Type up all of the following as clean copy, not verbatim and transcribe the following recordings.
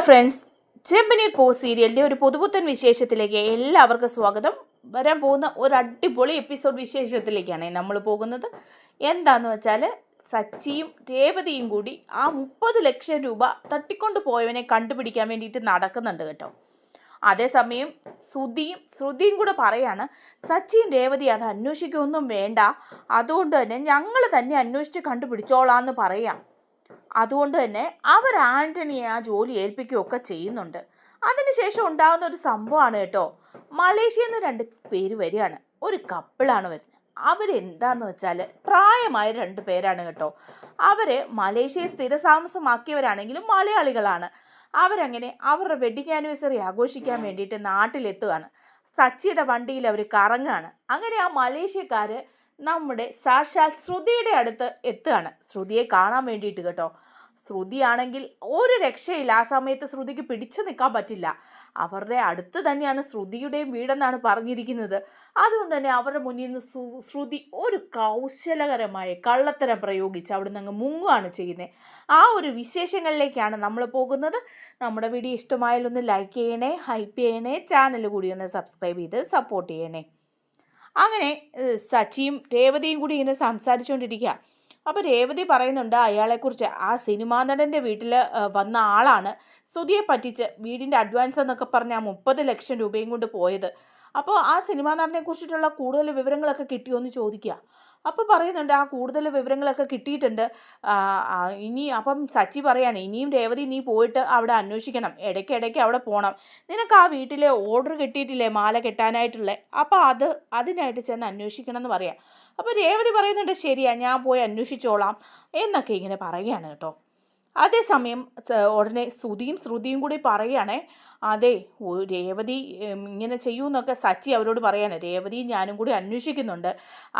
Friends, ചെമ്പനീർ പോ സീരിയലിൻ്റെ ഒരു പുതുപുത്തൻ വിശേഷത്തിലേക്ക് എല്ലാവർക്കും സ്വാഗതം. വരാൻ പോകുന്ന ഒരു അടിപൊളി എപ്പിസോഡ് വിശേഷത്തിലേക്കാണ് നമ്മൾ പോകുന്നത്. എന്താന്ന് വെച്ചാൽ സച്ചിയും രേവതിയും കൂടി ആ 30 ലക്ഷം രൂപ തട്ടിക്കൊണ്ട് പോയവനെ കണ്ടുപിടിക്കാൻ വേണ്ടിയിട്ട് നടക്കുന്നുണ്ട് കേട്ടോ. അതേസമയം ശ്രുതിയും കൂടെ പറയാണ്, സച്ചിയും രേവതി അത് അന്വേഷിക്കുകയൊന്നും വേണ്ട, അതുകൊണ്ട് തന്നെ ഞങ്ങൾ തന്നെ അന്വേഷിച്ച് കണ്ടുപിടിച്ചോളാന്ന് പറയാം. അതുകൊണ്ട് തന്നെ അവർ ആൻ്റണിയെ ആ ജോലി ഏൽപ്പിക്കുകയൊക്കെ ചെയ്യുന്നുണ്ട്. അതിനുശേഷം ഉണ്ടാകുന്ന ഒരു സംഭവമാണ് കേട്ടോ. മലേഷ്യയിൽ നിന്ന് 2 പേര് വരികയാണ്, ഒരു കപ്പിളാണ് വരുന്നത്. അവരെന്താന്ന് വെച്ചാൽ പ്രായമായ 2 പേരാണ് കേട്ടോ. അവർ മലേഷ്യയെ സ്ഥിരതാമസമാക്കിയവരാണെങ്കിലും മലയാളികളാണ്. അവരങ്ങനെ അവരുടെ വെഡിങ് ആനിവേഴ്സറി ആഘോഷിക്കാൻ വേണ്ടിയിട്ട് നാട്ടിലെത്തുകയാണ്. സച്ചിയുടെ വണ്ടിയിൽ അവർ കറങ്ങുകയാണ്. അങ്ങനെ ആ മലേഷ്യക്കാർ നമ്മുടെ സാക്ഷാൽ ശ്രുതിയുടെ അടുത്ത് എത്തുകയാണ്, ശ്രുതിയെ കാണാൻ വേണ്ടിയിട്ട് കേട്ടോ. ശ്രുതിയാണെങ്കിൽ ഒരു രക്ഷയില്ല. ആ സമയത്ത് ശ്രുതിക്ക് പിടിച്ചു നിൽക്കാൻ പറ്റില്ല. അവരുടെ അടുത്ത് തന്നെയാണ് ശ്രുതിയുടെയും വീടെന്നാണ് പറഞ്ഞിരിക്കുന്നത്. അതുകൊണ്ട് തന്നെ അവരുടെ മുന്നിൽ നിന്ന് ശ്രുതി ഒരു കൗശലകരമായ കള്ളത്തരം പ്രയോഗിച്ച് അവിടെ നിന്ന് അങ്ങ് മുങ്ങുകയാണ് ചെയ്യുന്നത്. ആ ഒരു വിശേഷങ്ങളിലേക്കാണ് നമ്മൾ പോകുന്നത്. നമ്മുടെ വീഡിയോ ഇഷ്ടമായാലൊന്ന് ലൈക്ക് ചെയ്യണേ, ഹൈപ്പ് ചെയ്യണേ, ചാനൽ കൂടി ഒന്ന് സബ്സ്ക്രൈബ് ചെയ്ത് സപ്പോർട്ട് ചെയ്യണേ. അങ്ങനെ സച്ചിയും രേവതിയും കൂടി ഇങ്ങനെ സംസാരിച്ചുകൊണ്ടിരിക്കുക. അപ്പോൾ രേവതി പറയുന്നുണ്ട് അയാളെക്കുറിച്ച്, ആ സിനിമാ നടൻ്റെ വീട്ടിൽ വന്ന ആളാണ് ശ്രുതിയെ പറ്റിച്ച് വീടിൻ്റെ അഡ്വാൻസ് എന്നൊക്കെ പറഞ്ഞ് ആ 30 ലക്ഷം രൂപയും കൊണ്ട് പോയത്. അപ്പോൾ ആ സിനിമാ നടനെ കുറിച്ചിട്ടുള്ള കൂടുതൽ വിവരങ്ങളൊക്കെ കിട്ടിയോ എന്ന് ചോദിക്കുക. അപ്പോൾ പറയുന്നുണ്ട് ആ കൂടുതൽ വിവരങ്ങളൊക്കെ കിട്ടിയിട്ടുണ്ട്. ഇനി അപ്പം സച്ചി പറയാണ്, ഇനിയും രേവതി നീ പോയിട്ട് അവിടെ അന്വേഷിക്കണം, ഇടയ്ക്കിടയ്ക്ക് അവിടെ പോകണം. നിനക്ക് ആ വീട്ടിലെ ഓർഡർ കിട്ടിയിട്ടില്ലേ മാല കെട്ടാനായിട്ടുള്ളത്, അപ്പോൾ അതിനായിട്ട് ചെന്ന് അന്വേഷിക്കണം എന്ന് പറയാം. അപ്പോൾ രേവതി പറയുന്നുണ്ട് ശരിയാ, ഞാൻ പോയി അന്വേഷിച്ചോളാം എന്നൊക്കെ ഇങ്ങനെ പറയുകയാണ് കേട്ടോ. അതേസമയം ഉടനെ ശ്രുതിയും കൂടി പറയുകയാണേ, അതെ രേവതി ഇങ്ങനെ ചെയ്യൂന്നൊക്കെ സച്ചി അവരോട് പറയാണ്. രേവതിയും ഞാനും കൂടി അന്വേഷിക്കുന്നുണ്ട്.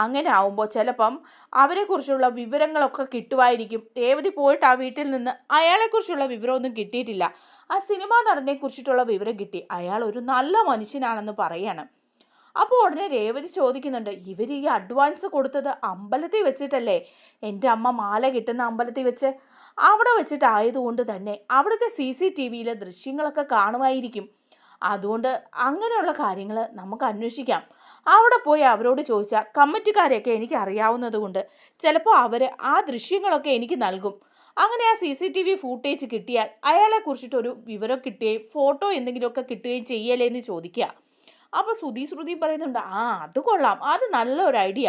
അങ്ങനെ ആവുമ്പോൾ ചിലപ്പം അവരെക്കുറിച്ചുള്ള വിവരങ്ങളൊക്കെ കിട്ടുമായിരിക്കും. രേവതി പോയിട്ട് ആ വീട്ടിൽ നിന്ന് അയാളെക്കുറിച്ചുള്ള വിവരമൊന്നും കിട്ടിയിട്ടില്ല. ആ സിനിമാ നടനെ കുറിച്ചിട്ടുള്ള വിവരം കിട്ടി. അയാൾ ഒരു നല്ല മനുഷ്യനാണെന്ന് പറയാണ്. അപ്പോൾ ഉടനെ രേവതി ചോദിക്കുന്നുണ്ട്, ഇവർ ഈ അഡ്വാൻസ് കൊടുത്തത് അമ്പലത്തിൽ വെച്ചിട്ടല്ലേ? എൻ്റെ അമ്മ മാല കിട്ടുന്ന അമ്പലത്തിൽ വെച്ച്, അവിടെ വെച്ചിട്ടായതുകൊണ്ട് തന്നെ അവിടുത്തെ CCTVയിൽ ദൃശ്യങ്ങളൊക്കെ കാണുമായിരിക്കും. അതുകൊണ്ട് അങ്ങനെയുള്ള കാര്യങ്ങൾ നമുക്ക് അന്വേഷിക്കാം. അവിടെ പോയി അവരോട് ചോദിച്ചാൽ കമ്മിറ്റിക്കാരെയൊക്കെ എനിക്ക് അറിയാവുന്നത് കൊണ്ട് ചിലപ്പോൾ അവർ ആ ദൃശ്യങ്ങളൊക്കെ എനിക്ക് നൽകും. അങ്ങനെ ആ CCTV ഫൂട്ടേജ് കിട്ടിയാൽ അയാളെക്കുറിച്ചിട്ടൊരു വിവരം കിട്ടുകയും ഫോട്ടോ എന്തെങ്കിലുമൊക്കെ കിട്ടുകയും ചെയ്യലേ എന്ന് ചോദിക്കുക. അപ്പോൾ ശ്രുതി പറയുന്നുണ്ട്, അത് കൊള്ളാം, അത് നല്ലൊരു ഐഡിയ.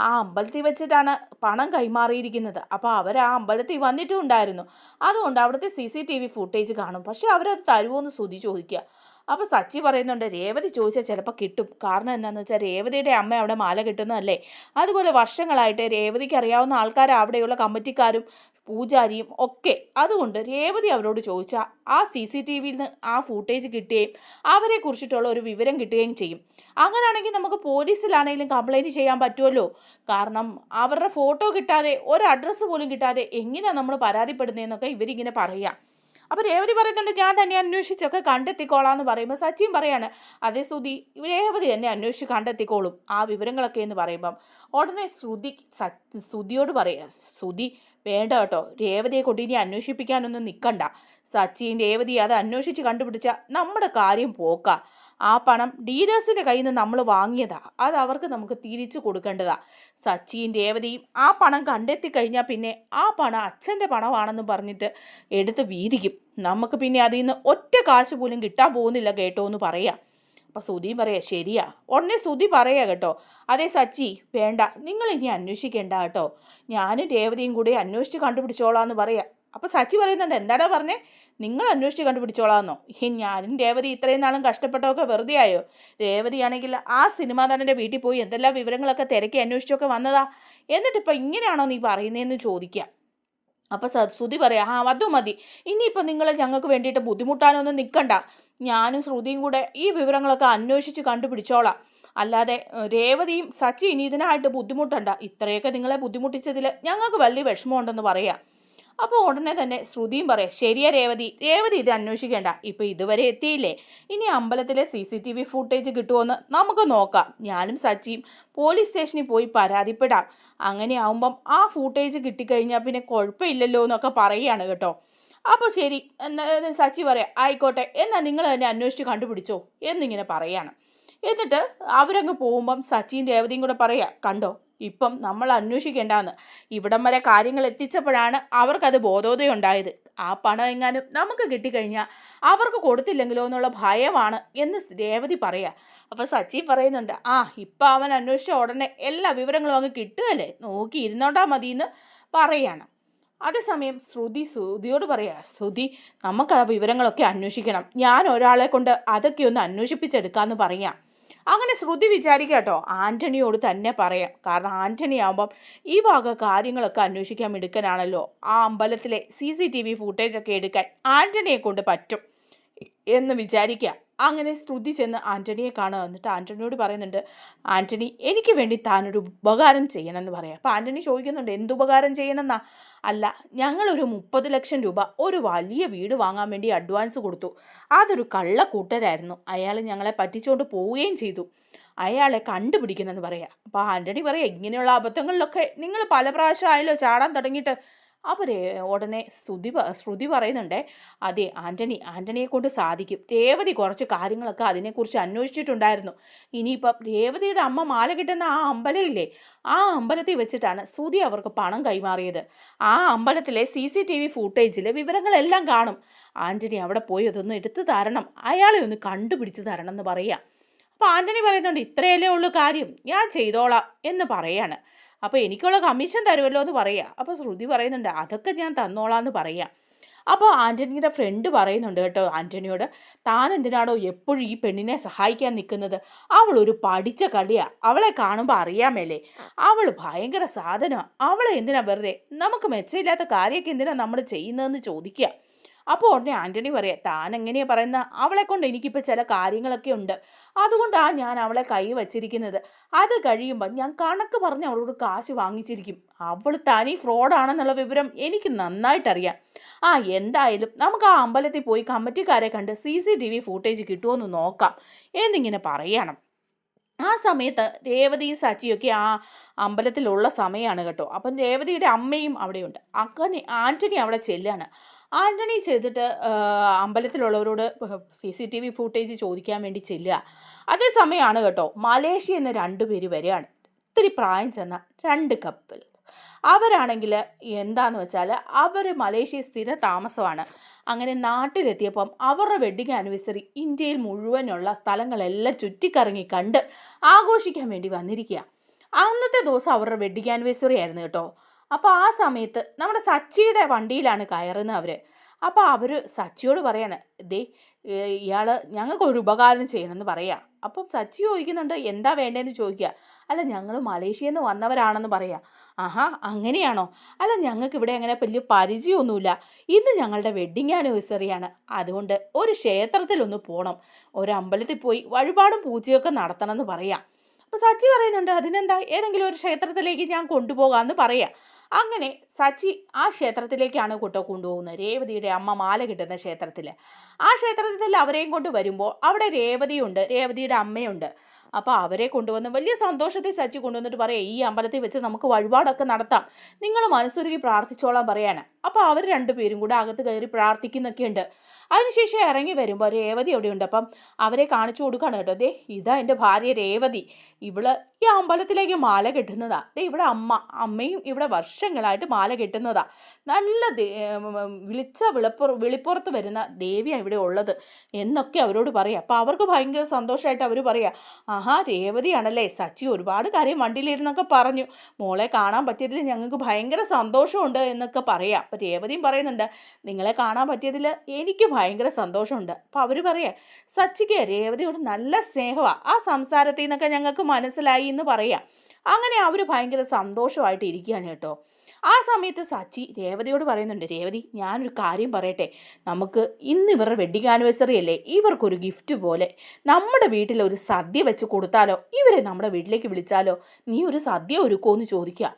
ആ അമ്പലത്തിൽ വെച്ചിട്ടാണ് പണം കൈമാറിയിരിക്കുന്നത്. അപ്പോൾ അവർ ആ അമ്പലത്തിൽ വന്നിട്ടും ഉണ്ടായിരുന്നു. അതുകൊണ്ട് അവിടുത്തെ CCTV ഫുട്ടേജ് കാണും. പക്ഷേ അവരത് തരുമോ എന്ന് ശ്രുതി ചോദിക്കുക. അപ്പോൾ സച്ചി പറയുന്നുണ്ട്, രേവതി ചോദിച്ചാൽ ചിലപ്പോൾ കിട്ടും. കാരണം എന്താണെന്ന് വെച്ചാൽ രേവതിയുടെ അമ്മ അവിടെ മാല കിട്ടുന്നതല്ലേ. അതുപോലെ വർഷങ്ങളായിട്ട് രേവതിക്ക് അറിയാവുന്ന ആൾക്കാർ അവിടെയുള്ള കമ്മിറ്റിക്കാരും പൂജാരിയും ഒക്കെ. അതുകൊണ്ട് രേവതി അവരോട് ചോദിച്ചാൽ ആ CCTVയിൽ നിന്ന് ആ ഫൂട്ടേജ് കിട്ടുകയും അവരെ കുറിച്ചിട്ടുള്ള ഒരു വിവരം കിട്ടുകയും ചെയ്യും. അങ്ങനെയാണെങ്കിൽ നമുക്ക് പോലീസിലാണെങ്കിലും കംപ്ലൈൻറ്റ് ചെയ്യാൻ പറ്റുമല്ലോ. കാരണം അവരുടെ ഫോട്ടോ കിട്ടാതെ ഒരു അഡ്രസ്സ് പോലും കിട്ടാതെ എങ്ങനെയാണ് നമ്മൾ പരാതിപ്പെടുന്നതെന്നൊക്കെ ഇവരിങ്ങനെ പറയുക. അപ്പോൾ രേവതി പറയുന്നുണ്ട്, ഞാൻ തന്നെ അന്വേഷിച്ചൊക്കെ കണ്ടെത്തിക്കോളാം എന്ന് പറയുമ്പോൾ സച്ചിയും പറയാണ്, അതേ രേവതി തന്നെ അന്വേഷിച്ച് കണ്ടെത്തിക്കോളും ആ വിവരങ്ങളൊക്കെ എന്ന് പറയുമ്പം ഉടനെ ശ്രുതിയോട് പറയുക, ശ്രുതി വേണ്ട കേട്ടോ, രേവതിയെ കൊണ്ട് ഇനി അന്വേഷിപ്പിക്കാനൊന്നും നിൽക്കണ്ട. സച്ചിയും രേവതി അത് അന്വേഷിച്ച് കണ്ടുപിടിച്ചാൽ നമ്മുടെ കാര്യം പോക്കാം. ആ പണം ഡീലേഴ്സിൻ്റെ കയ്യിൽ നിന്ന് നമ്മൾ വാങ്ങിയതാ, അത് അവർക്ക് നമുക്ക് തിരിച്ചു കൊടുക്കേണ്ടതാ. സച്ചിയും രേവതിയും ആ പണം കണ്ടെത്തി കഴിഞ്ഞാൽ പിന്നെ ആ പണം അച്ഛൻ്റെ പണമാണെന്ന് പറഞ്ഞിട്ട് എടുത്ത് വീതിക്കും. നമുക്ക് പിന്നെ അതിൽ നിന്ന് ഒറ്റ കാശ് പോലും കിട്ടാൻ പോകുന്നില്ല കേട്ടോ എന്ന് പറയാം. അപ്പോൾ ശ്രുതിയും പറയാം ശരിയാ. ഉടനെ ശ്രുതി പറയാ കേട്ടോ, അതേ സച്ചി വേണ്ട, നിങ്ങൾ ഇനി അന്വേഷിക്കേണ്ട കേട്ടോ, ഞാനും രേവതിയും കൂടി അന്വേഷിച്ച് കണ്ടുപിടിച്ചോളാന്ന് പറയാം. അപ്പോൾ സച്ചി പറയുന്നുണ്ട്, എന്താടാ പറഞ്ഞേ, നിങ്ങൾ അന്വേഷിച്ച് കണ്ടുപിടിച്ചോളാമെന്നോ? ഞാനും രേവതി ഇത്രയും നാളും കഷ്ടപ്പെട്ടതൊക്കെ വെറുതെ ആയോ? രേവതിയാണെങ്കിൽ ആ സിനിമാ നടൻ്റെ വീട്ടിൽ പോയി എന്തെല്ലാം വിവരങ്ങളൊക്കെ തിരക്കി അന്വേഷിച്ചൊക്കെ വന്നതാ, എന്നിട്ടിപ്പോൾ ഇങ്ങനെയാണോ നീ പറയുന്നതെന്ന് ചോദിക്കുക. അപ്പോൾ ശ്രുതി പറയാം, അതും മതി, ഇനിയിപ്പോൾ നിങ്ങൾ ഞങ്ങൾക്ക് വേണ്ടിയിട്ട് ബുദ്ധിമുട്ടാനൊന്നും നിൽക്കണ്ട, ഞാനും ശ്രുതിയും കൂടെ ഈ വിവരങ്ങളൊക്കെ അന്വേഷിച്ച് കണ്ടുപിടിച്ചോളാം. അല്ലാതെ രേവതിയും സച്ചി ഇനി ഇതിനായിട്ട് ബുദ്ധിമുട്ടണ്ട, ഇത്രയൊക്കെ നിങ്ങളെ ബുദ്ധിമുട്ടിച്ചതിൽ ഞങ്ങൾക്ക് വലിയ വിഷമമുണ്ടെന്ന് പറയാം. അപ്പോൾ ഉടനെ തന്നെ ശ്രുതിയും പറയാം ശരിയാ രേവതി ഇത് അന്വേഷിക്കേണ്ട, ഇപ്പോൾ ഇതുവരെ എത്തിയില്ലേ, ഇനി അമ്പലത്തിലെ CCTV ഫുട്ടേജ് കിട്ടുമോയെന്ന് നമുക്ക് നോക്കാം. ഞാനും സച്ചിയും പോലീസ് സ്റ്റേഷനിൽ പോയി പരാതിപ്പെടാം. അങ്ങനെ ആവുമ്പം ആ ഫുട്ടേജ് കിട്ടിക്കഴിഞ്ഞാൽ പിന്നെ കുഴപ്പമില്ലല്ലോ എന്നൊക്കെ പറയുകയാണ് കേട്ടോ. അപ്പോൾ ശരി എന്നാ സച്ചി പറയാം, ആയിക്കോട്ടെ എന്നാൽ നിങ്ങൾ തന്നെ അന്വേഷിച്ച് കണ്ടുപിടിച്ചോ എന്നിങ്ങനെ പറയാണ്. എന്നിട്ട് അവരങ്ങ് പോകുമ്പം സച്ചിയും രേവതിയും കൂടെ പറയാ, കണ്ടോ ഇപ്പം നമ്മൾ അന്വേഷിക്കേണ്ടാന്ന്, ഇവിടം വരെ കാര്യങ്ങൾ എത്തിച്ചപ്പോഴാണ് അവർക്കത് ബോധോദയം ഉണ്ടായത്. ആ പണം എങ്ങാനും നമുക്ക് കിട്ടിക്കഴിഞ്ഞാൽ അവർക്ക് കൊടുത്തില്ലെങ്കിലോ എന്നുള്ള ഭയമാണ് എന്ന് രേവതി പറയാ. അപ്പോൾ സച്ചി പറയുന്നുണ്ട്, ഇപ്പം അവൻ അന്വേഷിച്ച ഉടനെ എല്ലാ വിവരങ്ങളും അങ്ങ് കിട്ടുകയല്ലേ, നോക്കി ഇരുന്നോണ്ടാ മതിയെന്ന് പറയാണ്. അതേസമയം ശ്രുതിയോട് പറയാ, ശ്രുതി നമുക്ക് ആ വിവരങ്ങളൊക്കെ അന്വേഷിക്കണം, ഞാൻ ഒരാളെ കൊണ്ട് അതൊക്കെ ഒന്ന് അന്വേഷിപ്പിച്ചെടുക്കാമെന്ന് പറയാം. അങ്ങനെ ശ്രുതി വിചാരിക്കുക കേട്ടോ, ആൻ്റണിയോട് തന്നെ പറയാം. കാരണം ആൻ്റണി ആകുമ്പം ഈ വക കാര്യങ്ങളൊക്കെ അന്വേഷിക്കാൻ മിടുക്കനാണല്ലോ, ആ അമ്പലത്തിലെ CCTV ഫുട്ടേജൊക്കെ എടുക്കാൻ ആൻ്റണിയെ കൊണ്ട് പറ്റും എന്ന് വിചാരിക്കുക. അങ്ങനെ ശ്രുതി ചെന്ന് ആൻ്റണിയെ കാണുക. എന്നിട്ട് ആൻ്റണിയോട് പറയുന്നുണ്ട്, ആൻ്റണി എനിക്ക് വേണ്ടി താനൊരു ഉപകാരം ചെയ്യണമെന്ന് പറയാം. അപ്പോൾ ആൻ്റണി ചോദിക്കുന്നുണ്ട്, എന്തുപകാരം ചെയ്യണമെന്നാ? അല്ല, ഞങ്ങളൊരു 30 ലക്ഷം രൂപ ഒരു വലിയ വീട് വാങ്ങാൻ വേണ്ടി അഡ്വാൻസ് കൊടുത്തു. അതൊരു കള്ളക്കൂട്ടരായിരുന്നു, അയാൾ ഞങ്ങളെ പറ്റിച്ചുകൊണ്ട് പോവുകയും ചെയ്തു, അയാളെ കണ്ടുപിടിക്കണമെന്ന് പറയാം. അപ്പോൾ ആൻ്റണി പറയാം, ഇങ്ങനെയുള്ള അബദ്ധങ്ങളിലൊക്കെ നിങ്ങൾ പല പ്രാവശ്യം ആയല്ലോ ചാടാൻ തുടങ്ങിയിട്ട്. അപ്പോൾ ഉടനെ ശ്രുതി പറയുന്നുണ്ടേ, അതെ ആൻ്റണിയെ കൊണ്ട് സാധിക്കും, രേവതി കുറച്ച് കാര്യങ്ങളൊക്കെ അതിനെക്കുറിച്ച് അന്വേഷിച്ചിട്ടുണ്ടായിരുന്നു. ഇനിയിപ്പം രേവതിയുടെ അമ്മ മാല കിട്ടുന്ന ആ അമ്പലമില്ലേ, ആ അമ്പലത്തിൽ വെച്ചിട്ടാണ് ശ്രുതി അവർക്ക് പണം കൈമാറിയത്. ആ അമ്പലത്തിലെ CCTV ഫുട്ടേജിൽ വിവരങ്ങളെല്ലാം കാണും. ആൻ്റണി അവിടെ പോയി അതൊന്ന് എടുത്തു തരണം, അയാളെ ഒന്ന് കണ്ടുപിടിച്ച് തരണം എന്ന് പറയാം. അപ്പോൾ ആൻ്റണി പറയുന്നുണ്ട്, ഇത്രയല്ലേ ഉള്ളൂ കാര്യം, ഞാൻ ചെയ്തോളാം എന്ന് പറയാണ്. അപ്പോൾ എനിക്കുള്ള കമ്മീഷൻ തരുമല്ലോ എന്ന് പറയുക. അപ്പോൾ ശ്രുതി പറയുന്നുണ്ട്, അതൊക്കെ ഞാൻ തന്നോളാം എന്ന് പറയാം. അപ്പോൾ ആൻ്റണിയുടെ ഫ്രണ്ട് പറയുന്നുണ്ട് കേട്ടോ ആൻ്റണിയോട്, താൻ എന്തിനാണോ എപ്പോഴും ഈ പെണ്ണിനെ സഹായിക്കാൻ നിൽക്കുന്നത്, അവളൊരു പഠിച്ച കളിയാണ്, അവളെ കാണുമ്പോൾ അറിയാമേലേ, അവൾ ഭയങ്കര സാധനമാണ്, അവളെ എന്തിനാ വെറുതെ നമുക്ക് മെച്ചമില്ലാത്ത കാര്യമൊക്കെ എന്തിനാണ് നമ്മൾ ചെയ്യുന്നതെന്ന് ചോദിക്കുക. അപ്പോൾ ഉടനെ ആൻ്റണി പറയാം, താൻ എങ്ങനെയാണ് പറയുന്ന, അവളെ കൊണ്ട് എനിക്കിപ്പോൾ ചില കാര്യങ്ങളൊക്കെ ഉണ്ട്, അതുകൊണ്ടാണ് ഞാൻ അവളെ കൈ വച്ചിരിക്കുന്നത്. അത് കഴിയുമ്പോൾ ഞാൻ കണക്ക് പറഞ്ഞ് അവളോട് കാശ് വാങ്ങിച്ചിരിക്കും. അവൾ തനി ഫ്രോഡാണെന്നുള്ള വിവരം എനിക്ക് നന്നായിട്ടറിയാം. എന്തായാലും നമുക്ക് ആ അമ്പലത്തിൽ പോയി കമ്മിറ്റിക്കാരെ കണ്ട് CCTV ഫുട്ടേജ് കിട്ടുമോയെന്ന് നോക്കാം എന്നിങ്ങനെ പറയണം. ആ സമയത്ത് രേവതിയും സച്ചിയൊക്കെ ആ അമ്പലത്തിലുള്ള സമയമാണ് കേട്ടോ. അപ്പം രേവതിയുടെ അമ്മയും അവിടെയുണ്ട്. അങ്ങനെ ആൻ്റണി അവിടെ ചെല്ലാണ്. ആൻ്റണി ചെയ്തിട്ട് അമ്പലത്തിലുള്ളവരോട് CCTV ഫുട്ടേജ് ചോദിക്കാൻ വേണ്ടി ചെല്ലുക. അതേസമയമാണ് കേട്ടോ മലേഷ്യ എന്ന 2 പേര് വരികയാണ്. ഇത്തിരി പ്രായം ചെന്ന 2 കപ്പിൾ. അവരാണെങ്കിൽ എന്താണെന്ന് വെച്ചാൽ അവർ മലേഷ്യ സ്ഥിര താമസമാണ്. അങ്ങനെ നാട്ടിലെത്തിയപ്പം അവരുടെ വെഡ്ഡിങ് ആനിവേഴ്സറി ഇന്ത്യയിൽ മുഴുവനുള്ള സ്ഥലങ്ങളെല്ലാം ചുറ്റിക്കറങ്ങി കണ്ട് ആഘോഷിക്കാൻ വേണ്ടി വന്നിരിക്കുക. അന്നത്തെ ദിവസം അവരുടെ വെഡ്ഡിങ് ആനിവേഴ്സറി ആയിരുന്നു കേട്ടോ. അപ്പോൾ ആ സമയത്ത് നമ്മുടെ സച്ചിയുടെ വണ്ടിയിലാണ് കയറുന്നത് അവർ. അപ്പോൾ അവർ സച്ചിയോട് പറയാണ്, ഇയാൾ ഞങ്ങൾക്കൊരു ഉപകാരം ചെയ്യണമെന്ന് പറയാം. അപ്പം സച്ചി ചോദിക്കുന്നുണ്ട്, എന്താ വേണ്ടതെന്ന് ചോദിക്കുക. അല്ല, ഞങ്ങൾ മലേഷ്യയിൽ നിന്ന് വന്നവരാണെന്ന് പറയാം. അങ്ങനെയാണോ? അല്ല, ഞങ്ങൾക്ക് ഇവിടെ അങ്ങനെ വലിയ പരിചയമൊന്നുമില്ല, ഇന്ന് ഞങ്ങളുടെ വെഡ്ഡിങ് ആനിവേഴ്സറിയാണ്, അതുകൊണ്ട് ഒരു ക്ഷേത്രത്തിലൊന്ന് പോകണം, ഒരു അമ്പലത്തിൽ പോയി വഴിപാടും പൂജയൊക്കെ നടത്തണം എന്ന് പറയാം. അപ്പോൾ സച്ചി പറയുന്നുണ്ട്, അതിനെന്താ, ഏതെങ്കിലും ഒരു ക്ഷേത്രത്തിലേക്ക് ഞാൻ കൊണ്ടുപോകാമെന്ന് പറയാം. അങ്ങനെ സച്ചി ആ ക്ഷേത്രത്തിലേക്കാണ് കൊണ്ടുപോകുന്നത്, രേവതിയുടെ അമ്മ മാല കിട്ടുന്ന ക്ഷേത്രത്തിൽ. ആ ക്ഷേത്രത്തിൽ അവരെയും കൊണ്ട് വരുമ്പോൾ അവിടെ രേവതിയുണ്ട്, രേവതിയുടെ അമ്മയുണ്ട്. അപ്പോൾ അവരെ കൊണ്ടുവന്ന് വലിയ സന്തോഷത്തിൽ സച്ചി കൊണ്ടുവന്നിട്ട് പറയാം, ഈ അമ്പലത്തിൽ വെച്ച് നമുക്ക് വഴിപാടൊക്കെ നടത്താം, നിങ്ങൾ മനസ്സുരുകി പ്രാർത്ഥിച്ചോളാൻ പറയാണ്. അപ്പോൾ അവർ 2 പേരും കൂടെ അകത്ത് കയറി പ്രാർത്ഥിക്കുന്നൊക്കെ ഉണ്ട്. അതിനുശേഷം ഇറങ്ങി വരുമ്പോൾ രേവതി അവിടെയുണ്ട്. അപ്പം അവരെ കാണിച്ചു കൊടുക്കുകയാണ് കേട്ടോ, ഇതാ എൻ്റെ ഭാര്യ രേവതി, ഇവള് ഈ അമ്പലത്തിലേക്ക് മാല കെട്ടുന്നതാ, ഇവിടെ അമ്മയും ഇവിടെ വർഷങ്ങളായിട്ട് മാല കെട്ടുന്നതാ, നല്ല വിളിപ്പുറത്ത് വരുന്ന ദേവിയാണ് ഇവിടെ ഉള്ളത് എന്നൊക്കെ അവരോട് പറയാം. അപ്പോൾ അവർക്ക് ഭയങ്കര സന്തോഷമായിട്ട് അവർ പറയാം, രേവതിയാണല്ലേ, സച്ചി ഒരുപാട് കാര്യം വണ്ടിയിലിരുന്നൊക്കെ പറഞ്ഞു, മോളെ കാണാൻ പറ്റിയതിൽ ഞങ്ങൾക്ക് ഭയങ്കര സന്തോഷമുണ്ട് എന്നൊക്കെ പറയാം. അപ്പോൾ രേവതിയും പറയുന്നുണ്ട്, നിങ്ങളെ കാണാൻ പറ്റിയതിൽ എനിക്ക് ഭയങ്കര സന്തോഷമുണ്ട്. അപ്പോൾ അവർ പറയാം, സച്ചിക്ക് രേവതിയോട് നല്ല സ്നേഹമാണ്, ആ സംസാരത്തിൽ നിന്നൊക്കെ ഞങ്ങൾക്ക് മനസ്സിലായി എന്ന് പറയാം. അങ്ങനെ അവർ ഭയങ്കര സന്തോഷമായിട്ട് ഇരിക്കുകയാണ് കേട്ടോ. ആ സമയത്ത് സച്ചി രേവതിയോട് പറയുന്നുണ്ട്, രേവതി ഞാനൊരു കാര്യം പറയട്ടെ, നമുക്ക് ഇന്ന് ഇവരുടെ വെഡ്ഡിങ് ആനിവേഴ്സറി അല്ലേ, ഇവർക്കൊരു ഗിഫ്റ്റ് പോലെ നമ്മുടെ വീട്ടിൽ ഒരു സദ്യ വെച്ച് കൊടുത്താലോ, ഇവരെ നമ്മുടെ വീട്ടിലേക്ക് വിളിച്ചാലോ, നീ ഒരു സദ്യ ഒരുക്കുമോയെന്ന് ചോദിക്കുക.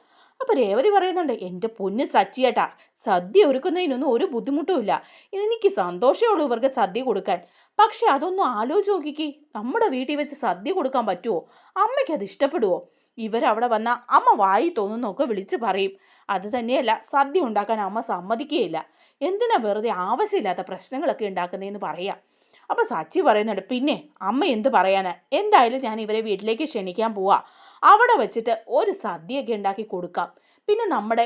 അപ്പോൾ രേവതി പറയുന്നുണ്ട്, എൻ്റെ പൊന്ന് സച്ചിയേട്ടാ, സദ്യ ഒരുക്കുന്നതിനൊന്നും ഒരു ബുദ്ധിമുട്ടുമില്ല, എനിക്ക് സന്തോഷമേ ഉള്ളൂ ഇവർക്ക് സദ്യ കൊടുക്കാൻ. പക്ഷെ അതൊന്നും ആലോചിച്ച് നോക്കിക്കേ, നമ്മുടെ വീട്ടിൽ വെച്ച് സദ്യ കൊടുക്കാൻ പറ്റുമോ, അമ്മയ്ക്ക് അത് ഇഷ്ടപ്പെടുമോ? ഇവരവിടെ വന്നാൽ അമ്മ വായി തോന്നുന്നൊക്കെ വിളിച്ച് പറയും, അത് തന്നെയല്ല, സദ്യ ഉണ്ടാക്കാൻ അമ്മ സമ്മതിക്കുകയില്ല. എന്തിനാ വെറുതെ ആവശ്യമില്ലാത്ത പ്രശ്നങ്ങളൊക്കെ ഉണ്ടാക്കുന്നതെന്ന് പറയാം. അപ്പോൾ സച്ചി പറയുന്നുണ്ട്, പിന്നെ അമ്മ എന്ത് പറയാനാ, എന്തായാലും ഞാൻ ഇവരെ വീട്ടിലേക്ക് ക്ഷണിക്കാൻ പോവാ. അവിടെ വെച്ചിട്ട് ഒരു സദ്യയൊക്കെ ഉണ്ടാക്കി കൊടുക്കാം. പിന്നെ നമ്മുടെ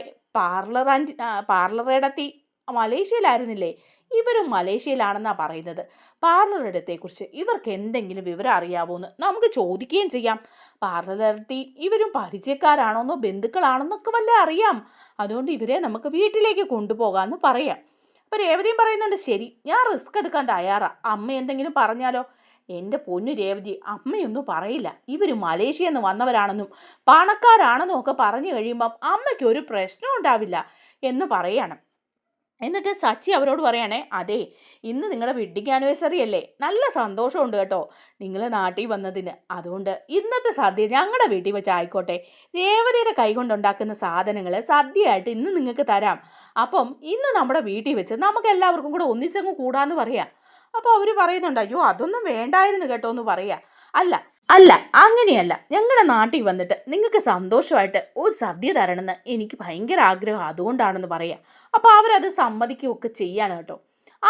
പാർലറേടത്തി മലേഷ്യയിലായിരുന്നില്ലേ, ഇവരും മലേഷ്യയിലാണെന്നാണ് പറയുന്നത്. പാർലറിടത്തെക്കുറിച്ച് ഇവർക്ക് എന്തെങ്കിലും വിവരം അറിയാവോന്ന് നമുക്ക് ചോദിക്കുകയും ചെയ്യാം. പാർലറിടത്തി ഇവരും പരിചയക്കാരാണോന്നോ ബന്ധുക്കളാണെന്നൊക്കെ വല്ല അറിയാം. അതുകൊണ്ട് ഇവരെ നമുക്ക് വീട്ടിലേക്ക് കൊണ്ടുപോകാമെന്ന് പറയാം. അപ്പോൾ രേവതിയും പറയുന്നുണ്ട്, ശരി, ഞാൻ റിസ്ക് എടുക്കാൻ തയ്യാറാ. അമ്മ എന്തെങ്കിലും പറഞ്ഞാലോ? എൻ്റെ പൊന്നു രേവതി, അമ്മയൊന്നും പറയില്ല. ഇവർ മലേഷ്യയിൽ നിന്ന് വന്നവരാണെന്നും പണക്കാരാണെന്നും ഒക്കെ പറഞ്ഞു കഴിയുമ്പം അമ്മയ്ക്ക് ഒരു പ്രശ്നം ഉണ്ടാവില്ല എന്ന് പറയാണ്. എന്നിട്ട് സച്ചി അവരോട് പറയണേ, അതെ, ഇന്ന് നിങ്ങളുടെ വെഡ്ഡിങ് ആനിവേഴ്സറി അല്ലേ, നല്ല സന്തോഷമുണ്ട് കേട്ടോ നിങ്ങൾ നാട്ടിൽ വന്നതിന്. അതുകൊണ്ട് ഇന്നത്തെ സദ്യ ഞങ്ങളുടെ വീട്ടിൽ വെച്ച് ആയിക്കോട്ടെ. രേവതിയുടെ കൈകൊണ്ടുണ്ടാക്കുന്ന സാധനങ്ങൾ സദ്യയായിട്ട് ഇന്ന് നിങ്ങൾക്ക് തരാം. അപ്പം ഇന്ന് നമ്മുടെ വീട്ടിൽ വെച്ച് നമുക്ക് എല്ലാവർക്കും കൂടെ ഒന്നിച്ചങ്ങ് കൂടാന്ന് പറയാം. അപ്പോൾ അവർ പറയുന്നുണ്ട്, അയ്യോ അതൊന്നും വേണ്ടായിരുന്നു കേട്ടോ എന്ന് പറയാ. അല്ല അല്ല അങ്ങനെയല്ല, ഞങ്ങളുടെ നാട്ടിൽ വന്നിട്ട് നിങ്ങൾക്ക് സന്തോഷമായിട്ട് ഒരു സദ്യ തരണമെന്ന് എനിക്ക് ഭയങ്കര ആഗ്രഹം, അതുകൊണ്ടാണെന്ന് പറയാം. അപ്പോൾ അവരത് സമ്മതിക്കുകയൊക്കെ ചെയ്യാണ് കേട്ടോ.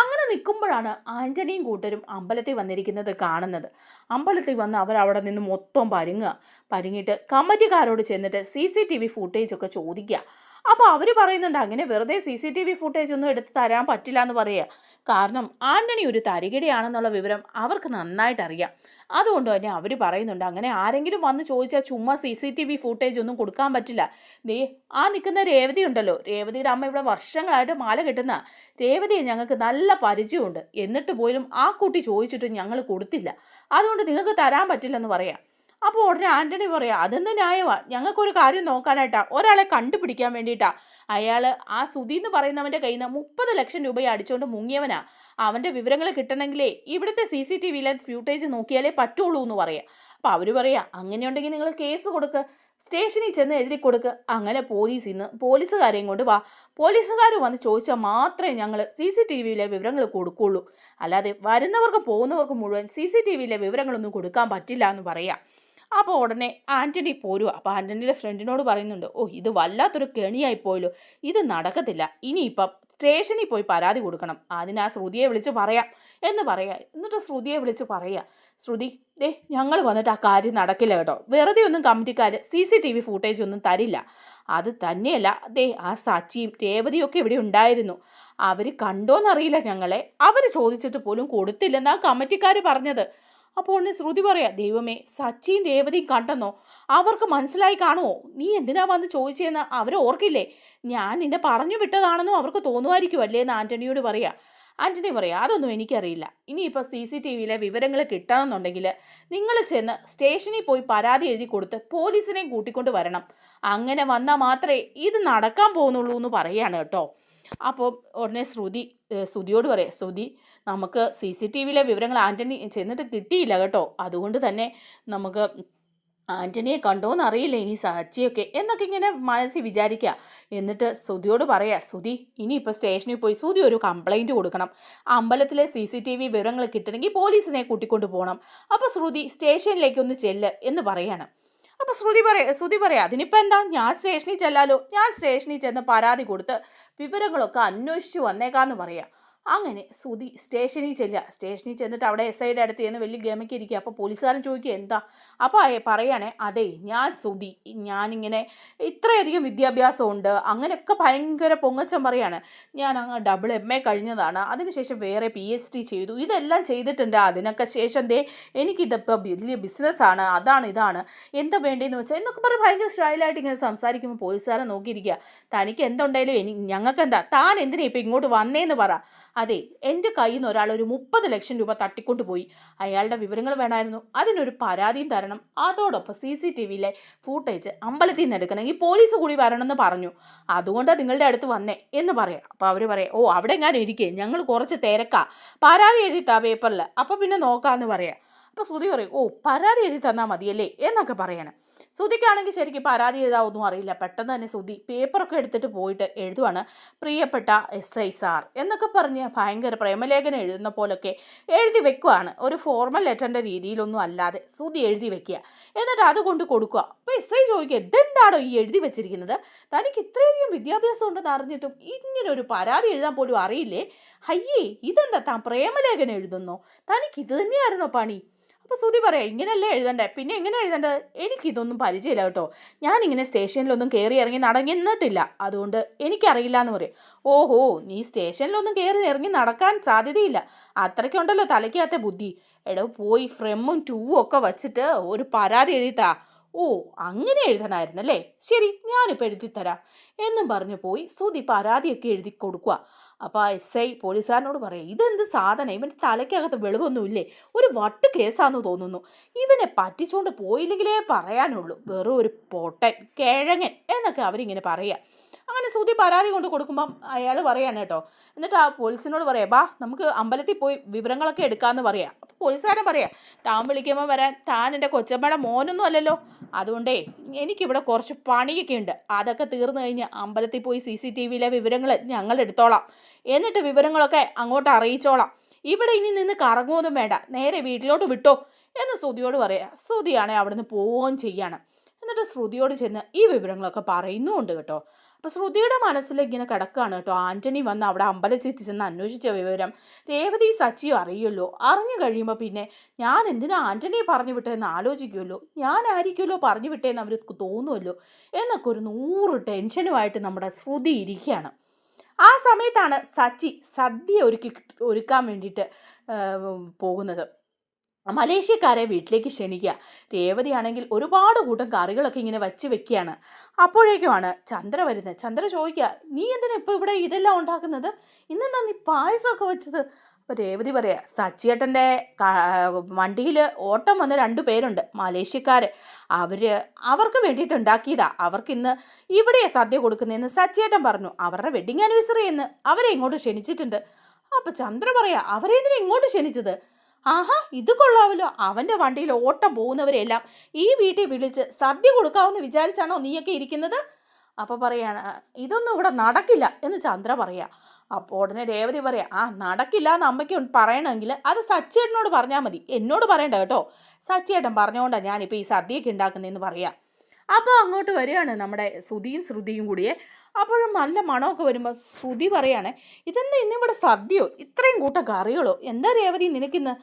അങ്ങനെ നിൽക്കുമ്പോഴാണ് ആൻ്റണിയും കൂട്ടരും അമ്പലത്തിൽ വന്നിരിക്കുന്നത് കാണുന്നത്. അമ്പലത്തിൽ വന്ന് അവരവിടെ നിന്ന് മൊത്തം പരുങ്ങിയിട്ട് കമ്മിറ്റിക്കാരോട് ചെന്നിട്ട് CCTV ഫുട്ടേജൊക്കെ ചോദിക്കുക. അപ്പോൾ അവർ പറയുന്നുണ്ട്, അങ്ങനെ വെറുതെ CCTV ഫുട്ടേജ് ഒന്നും എടുത്ത് തരാൻ പറ്റില്ല എന്ന് പറയുക. കാരണം ആൻ്റണി ഒരു തരികിടയാണെന്നുള്ള വിവരം അവർക്ക് നന്നായിട്ട് അറിയാം. അതുകൊണ്ട് തന്നെ അവർ പറയുന്നുണ്ട്, അങ്ങനെ ആരെങ്കിലും വന്ന് ചോദിച്ചാൽ ചുമ്മാ CCTV ഫുട്ടേജ് ഒന്നും കൊടുക്കാൻ പറ്റില്ല. ആ നിൽക്കുന്ന രേവതി ഉണ്ടല്ലോ, രേവതിയുടെ അമ്മ ഇവിടെ വർഷങ്ങളായിട്ട് മാല കെട്ടുന്ന രേവതിയെ ഞങ്ങൾക്ക് നല്ല പരിചയമുണ്ട്. എന്നിട്ട് പോലും ആ കുട്ടി ചോദിച്ചിട്ട് ഞങ്ങൾ കൊടുത്തില്ല. അതുകൊണ്ട് നിങ്ങൾക്ക് തരാൻ പറ്റില്ലെന്ന് പറയാം. അപ്പോൾ ഉടനെ ആൻ്റണി പറയാം, അതെന്ത് ന്യായമാണ്, ഞങ്ങൾക്കൊരു കാര്യം നോക്കാനായിട്ടാ, ഒരാളെ കണ്ടുപിടിക്കാൻ വേണ്ടിയിട്ടാ. അയാൾ ആ സുധി എന്ന് പറയുന്നവൻ്റെ കയ്യിൽ നിന്ന് 30 ലക്ഷം രൂപ അടിച്ചുകൊണ്ട് മുങ്ങിയവനാ. അവൻ്റെ വിവരങ്ങൾ കിട്ടണമെങ്കിലേ ഇവിടുത്തെ CCTVയിലെ ഫ്യൂട്ടേജ് നോക്കിയാലേ പറ്റുള്ളൂ എന്ന് പറയാം. അപ്പോൾ അവർ പറയാം, അങ്ങനെയുണ്ടെങ്കിൽ നിങ്ങൾ കേസ് കൊടുക്ക്, സ്റ്റേഷനിൽ ചെന്ന് എഴുതി കൊടുക്ക്. അങ്ങനെ പോലീസുകാരെയും കൊണ്ട് വാ. പോലീസുകാർ വന്ന് ചോദിച്ചാൽ മാത്രമേ ഞങ്ങൾ CCTVയിലെ വിവരങ്ങൾ കൊടുക്കുള്ളൂ. അല്ലാതെ വരുന്നവർക്കും പോകുന്നവർക്കും മുഴുവൻ CCTVയിലെ വിവരങ്ങളൊന്നും കൊടുക്കാൻ പറ്റില്ല എന്ന് പറയാം. അപ്പോൾ ഉടനെ ആൻ്റണി പോരുക. അപ്പോൾ ആൻ്റണിയുടെ ഫ്രണ്ടിനോട് പറയുന്നുണ്ട്, ഓ ഇത് വല്ലാത്തൊരു കെണിയായിപ്പോയല്ലോ, ഇത് നടക്കത്തില്ല. ഇനിയിപ്പം സ്റ്റേഷനിൽ പോയി പരാതി കൊടുക്കണം. അതിന് ആ ശ്രുതിയെ വിളിച്ച് പറയാം എന്ന് പറയാം. എന്നിട്ട് ശ്രുതിയെ വിളിച്ച് പറയുക, ശ്രുതി, ഞങ്ങൾ വന്നിട്ട് ആ കാര്യം നടക്കില്ല കേട്ടോ. വെറുതെ ഒന്നും കമ്മിറ്റിക്കാർ CCTV ഫുട്ടേജ് ഒന്നും തരില്ല. അത് തന്നെയല്ല, ആ സച്ചിയും രേവതിയും ഒക്കെ ഇവിടെ ഉണ്ടായിരുന്നു. അവർ കണ്ടോന്നറിയില്ല ഞങ്ങളെ. അവർ ചോദിച്ചിട്ട് പോലും കൊടുത്തില്ലെന്നാ കമ്മിറ്റിക്കാർ പറഞ്ഞത്. അപ്പോൾ ഉടനെ ശ്രുതി പറയാം, ദൈവമേ, സച്ചിയും രേവതിയും കണ്ടെന്നോ? അവർക്ക് മനസ്സിലായി കാണുമോ? നീ എന്തിനാ വന്ന് ചോദിച്ചതെന്ന് അവർ ഓർക്കില്ലേ? ഞാൻ നിന്നെ പറഞ്ഞു വിട്ടതാണെന്നും അവർക്ക് തോന്നുമായിരിക്കും അല്ലേ എന്ന് ആൻ്റണിയോട് പറയാം. ആൻ്റണി പറയാം, അതൊന്നും എനിക്കറിയില്ല. ഇനിയിപ്പോൾ CCTVയിലെ വിവരങ്ങൾ കിട്ടണമെന്നുണ്ടെങ്കിൽ നിങ്ങൾ ചെന്ന് സ്റ്റേഷനിൽ പോയി പരാതി എഴുതി കൊടുത്ത് പോലീസിനെയും കൂട്ടിക്കൊണ്ട് വരണം. അങ്ങനെ വന്നാൽ മാത്രമേ ഇത് നടക്കാൻ പോകുന്നുള്ളൂ എന്ന് പറയാണ് കേട്ടോ. അപ്പോൾ ഉടനെ ശ്രുതിയോട് പറയാം, ശ്രുതി, നമുക്ക് CCTVയിലെ വിവരങ്ങൾ ആൻ്റണി ചെന്നിട്ട് കിട്ടിയില്ല കേട്ടോ. അതുകൊണ്ട് തന്നെ നമുക്ക് ആൻ്റണിയെ കണ്ടോന്ന് അറിയില്ല ഇനി സച്ചിയൊക്കെ എന്നൊക്കെ ഇങ്ങനെ മനസ്സിൽ വിചാരിക്കുക. എന്നിട്ട് ശ്രുതിയോട് പറയാം, ശ്രുതി, ഇനിയിപ്പോൾ സ്റ്റേഷനിൽ പോയി ശ്രുതി ഒരു കംപ്ലൈൻറ്റ് കൊടുക്കണം. അമ്പലത്തിലെ CCTV വിവരങ്ങൾ കിട്ടണമെങ്കിൽ പോലീസിനെ കൂട്ടിക്കൊണ്ട് പോകണം. അപ്പോൾ ശ്രുതി സ്റ്റേഷനിലേക്കൊന്ന് ചെല്ല് എന്ന് പറയാണ്. അപ്പോൾ ശ്രുതി പറയാം, അതിനിപ്പോൾ എന്താ, ഞാൻ സ്റ്റേഷനിൽ ചെല്ലാലോ. ഞാൻ സ്റ്റേഷനിൽ ചെന്ന് പരാതി കൊടുത്ത് വിവരങ്ങളൊക്കെ അന്വേഷിച്ച് വന്നേക്കാമെന്ന് പറയാം. അങ്ങനെ ശ്രുതി സ്റ്റേഷനിൽ ചെന്നിട്ട് അവിടെ SIയുടെ അടുത്ത് ചെന്ന് വലിയ ഗമയ്ക്കിരിക്കുക. അപ്പോൾ പോലീസുകാരൻ ചോദിക്കുക, എന്താ? അപ്പോൾ പറയുകയാണേ, അതെ, ഞാൻ ശ്രുതി, ഞാനിങ്ങനെ ഇത്രയധികം വിദ്യാഭ്യാസമുണ്ട്, അങ്ങനെയൊക്കെ ഭയങ്കര പൊങ്ങച്ചം പറയാണ്. ഞാൻ അങ്ങ് MA കഴിഞ്ഞതാണ്, അതിനുശേഷം വേറെ PhD ചെയ്തു, ഇതെല്ലാം ചെയ്തിട്ടുണ്ട്. അതിനൊക്കെ ശേഷം എനിക്കിതിപ്പോൾ വലിയ ബിസിനസ്സാണ്, ഇതാണ് എന്താ വേണ്ടതെന്ന് വെച്ചാൽ എന്നൊക്കെ പറഞ്ഞ് ഭയങ്കര സ്റ്റൈലായിട്ട് ഇങ്ങനെ സംസാരിക്കുമ്പോൾ പോലീസുകാരൻ നോക്കിയിരിക്കുക. തനിക്ക് എന്തുണ്ടായാലും ഞങ്ങൾക്ക് എന്താ, താൻ എന്തിനാ ഇപ്പോൾ ഇങ്ങോട്ട് വന്നേന്ന് പറ. അതെ, എൻ്റെ കയ്യിൽ നിന്ന് ഒരാൾ ഒരു 30 ലക്ഷം രൂപ തട്ടിക്കൊണ്ട് പോയി. അയാളുടെ വിവരങ്ങൾ വേണമായിരുന്നു, അതിനൊരു പരാതിയും തരണം. അതോടൊപ്പം CCTVയിലെ ഫുട്ടേജ് അമ്പലത്തിൽ നിന്ന് എടുക്കണമെങ്കിൽ പോലീസ് കൂടി വരണമെന്ന് പറഞ്ഞു. അതുകൊണ്ടാണ് നിങ്ങളുടെ അടുത്ത് വന്നേ എന്ന് പറയാം. അപ്പോൾ അവർ പറയാം, ഓ അവിടെ എങ്ങാനും ഇരിക്കേ, ഞങ്ങൾ കുറച്ച് തിരക്കാ, പരാതി എഴുതി പേപ്പറിൽ, അപ്പോൾ പിന്നെ നോക്കാമെന്ന് പറയാം. അപ്പോൾ ശ്രുതി പറയും, ഓ പരാതി എഴുതി തന്നാൽ മതിയല്ലേ എന്നൊക്കെ പറയണം. ശ്രുതിക്കാണെങ്കിൽ ശരിക്കും പരാതി എഴുതാവൊന്നും അറിയില്ല. പെട്ടെന്ന് തന്നെ ശ്രുതി പേപ്പറൊക്കെ എടുത്തിട്ട് പോയിട്ട് എഴുതുവാണ്, പ്രിയപ്പെട്ട SI സാർ എന്നൊക്കെ പറഞ്ഞ് ഭയങ്കര പ്രേമലേഖനം എഴുതുന്ന പോലൊക്കെ എഴുതി വെക്കുവാണ്. ഒരു ഫോർമൽ ലെറ്ററിൻ്റെ രീതിയിലൊന്നും അല്ലാതെ ശ്രുതി എഴുതി വെക്കുക. എന്നിട്ട് അത് കൊണ്ട് കൊടുക്കുക. അപ്പോൾ SI ചോദിക്കുക, ഇതെന്താണോ ഈ എഴുതി വെച്ചിരിക്കുന്നത്? തനിക്ക് ഇത്രയധികം വിദ്യാഭ്യാസം ഉണ്ടെന്ന് അറിഞ്ഞിട്ടും ഇങ്ങനെ ഒരു പരാതി എഴുതാൻ പോലും അറിയില്ലേ? അയ്യേ, ഇതെന്താ താൻ പ്രേമലേഖനം എഴുതുന്നോ? തനിക്ക് ഇത് തന്നെയായിരുന്നോ പണി? അപ്പോൾ ശ്രുതി പറയാം, ഇങ്ങനെയല്ലേ എഴുതണ്ടേ, പിന്നെ എങ്ങനെ എഴുതേണ്ടത്? എനിക്കിതൊന്നും പരിചയമില്ല കേട്ടോ. ഞാനിങ്ങനെ സ്റ്റേഷനിലൊന്നും കയറി ഇറങ്ങി നടങ്ങി നിന്നിട്ടില്ല, അതുകൊണ്ട് എനിക്കറിയില്ല എന്ന് പറയും. ഓഹോ, നീ സ്റ്റേഷനിലൊന്നും കയറി ഇറങ്ങി നടക്കാൻ സാധ്യതയില്ല, അത്രയ്ക്കുണ്ടല്ലോ തലയ്ക്കകത്തെ ബുദ്ധി. എടോ പോയി ഫ്രമും ടൂവും ഒക്കെ വച്ചിട്ട് ഒരു പരാതി എഴുതിത്താ. ഓ, അങ്ങനെ എഴുതണമായിരുന്നല്ലേ, ശരി ഞാനിപ്പോൾ എഴുതിത്തരാം എന്നും പറഞ്ഞു പോയി ശ്രുതി പരാതിയൊക്കെ എഴുതി കൊടുക്കുക. അപ്പോൾ SI പോലീസുകാരനോട് പറയും, ഇതെന്ത് സാധനം, ഇവൻ്റെ തലയ്ക്കകത്ത് വെളിവൊന്നുമില്ലേ, ഒരു വട്ട് കേസാന്ന് തോന്നുന്നു, ഇവനെ പറ്റിച്ചുകൊണ്ട് പോയില്ലെങ്കിലേ പറയാനുള്ളൂ, വെറും ഒരു പൊട്ടൻ കിഴങ്ങൻ എന്നൊക്കെ അവരിങ്ങനെ പറയുക. അങ്ങനെ ശ്രുതി പരാതി കൊണ്ട് കൊടുക്കുമ്പം അയാൾ പറയാണ് കേട്ടോ. എന്നിട്ട് ആ പോലീസിനോട് പറയാം, ബാ നമുക്ക് അമ്പലത്തിൽ പോയി വിവരങ്ങളൊക്കെ എടുക്കാമെന്ന് പറയാം. അപ്പോൾ പോലീസുകാരൻ പറയാം, താൻ വിളിക്കുമ്പോൾ വരാൻ താൻ എൻ്റെ കൊച്ചമ്മയുടെ മോനൊന്നും അല്ലല്ലോ, അതുകൊണ്ടേ എനിക്കിവിടെ കുറച്ച് പണിയൊക്കെ ഉണ്ട്, അതൊക്കെ തീർന്നു കഴിഞ്ഞ് അമ്പലത്തിൽ പോയി CCTVയിലെ വിവരങ്ങൾ ഞങ്ങൾ എടുത്തോളാം, എന്നിട്ട് വിവരങ്ങളൊക്കെ അങ്ങോട്ട് അറിയിച്ചോളാം, ഇവിടെ ഇനി നിന്ന് കറങ്ങുമൊന്നും വേണ്ട, നേരെ വീട്ടിലോട്ട് വിട്ടോ എന്ന് ശ്രുതിയോട് പറയാം. ശ്രുതിയാണെങ്കിൽ അവിടെ നിന്ന് പോവുകയും ചെയ്യാണ്. എന്നിട്ട് ശ്രുതിയോട് ചെന്ന് ഈ വിവരങ്ങളൊക്കെ പറയുന്നുമുണ്ട് കേട്ടോ. അപ്പോൾ ശ്രുതിയുടെ മനസ്സിലിങ്ങനെ കിടക്കുകയാണ് കേട്ടോ. ആൻ്റണി വന്ന് അവിടെ അമ്പലത്തിൽ ചെന്ന് അന്വേഷിച്ച വിവരം രേവതി സച്ചിയും അറിയുമല്ലോ. അറിഞ്ഞു കഴിയുമ്പോൾ പിന്നെ ഞാൻ എന്തിനാ ആൻ്റണിയെ പറഞ്ഞു വിട്ടതെന്ന് ആലോചിക്കുമല്ലോ, ഞാനായിരിക്കുമല്ലോ പറഞ്ഞു വിട്ടതെന്ന് അവർക്ക് തോന്നുമല്ലോ എന്നൊക്കെ ഒരു 100 ടെൻഷനുമായിട്ട് നമ്മുടെ ശ്രുതി ഇരിക്കുകയാണ്. ആ സമയത്താണ് സച്ചി സദ്യ ഒരുക്കാൻ വേണ്ടിയിട്ട് പോകുന്നത്. മലേഷ്യക്കാരെ വീട്ടിലേക്ക് ക്ഷണിക്കുക. രേവതിയാണെങ്കിൽ ഒരുപാട് കൂട്ടം കറികളൊക്കെ ഇങ്ങനെ വച്ച് വെക്കുകയാണ്. അപ്പോഴേക്കുമാണ് ചന്ദ്ര വരുന്നത്. ചന്ദ്ര ചോദിക്കുക, നീ എന്തിനാ ഇപ്പോൾ ഇവിടെ ഇതെല്ലാം ഉണ്ടാക്കുന്നത്, ഇന്നെന്താ നീ പായസമൊക്കെ വെച്ചത്? അപ്പോൾ രേവതി പറയാ, സച്ചിയേട്ടൻ്റെ വണ്ടിയിൽ ഓട്ടം വന്ന 2 പേരുണ്ട്, മലേഷ്യക്കാർ, അവർക്ക് വേണ്ടിയിട്ട് ഉണ്ടാക്കിയതാ, അവർക്കിന്ന് ഇവിടെയാണ് സദ്യ കൊടുക്കുന്നതെന്ന് സച്ചിയേട്ടൻ പറഞ്ഞു, അവരുടെ വെഡിങ് ആനിവേഴ്സറി എന്ന് അവരെ ഇങ്ങോട്ട് ക്ഷണിച്ചിട്ടുണ്ട്. അപ്പോൾ ചന്ദ്ര പറയാ, അവരെ എന്തിനാ ഇങ്ങോട്ട് ക്ഷണിച്ചത്? ആഹാ, ഇത് കൊള്ളാമല്ലോ, അവൻ്റെ വണ്ടിയിൽ ഓട്ടം പോകുന്നവരെല്ലാം ഈ വീട്ടിൽ വിളിച്ച് സദ്യ കൊടുക്കാമെന്ന് വിചാരിച്ചാണോ നീയൊക്കെ ഇരിക്കുന്നത്? അപ്പോൾ പറയാണ്, ഇതൊന്നും ഇവിടെ നടക്കില്ല എന്ന് ചന്ദ്ര പറയാം. അപ്പോൾ ഉടനെ രേവതി പറയാം, നടക്കില്ല എന്ന് അമ്മയ്ക്ക് പറയണമെങ്കിൽ അത് സച്ചിയേട്ടനോട് പറഞ്ഞാൽ മതി, എന്നോട് പറയണ്ട കേട്ടോ, സച്ചിയേട്ടൻ പറഞ്ഞുകൊണ്ടാണ് ഞാനിപ്പോൾ ഈ സദ്യയൊക്കെ ഉണ്ടാക്കുന്നതെന്ന് പറയാം. അപ്പോൾ അങ്ങോട്ട് വരികയാണ് നമ്മുടെ ശ്രുതിയും കൂടിയേ. അപ്പോഴും നല്ല മണമൊക്കെ വരുമ്പോൾ ശ്രുതി പറയാണ്, ഇതെന്താ ഇന്നിവിടെ സദ്യയോ, ഇത്രയും കൂട്ടം കറികളോ, എന്താ രേവതി നിനക്കിന്ന്?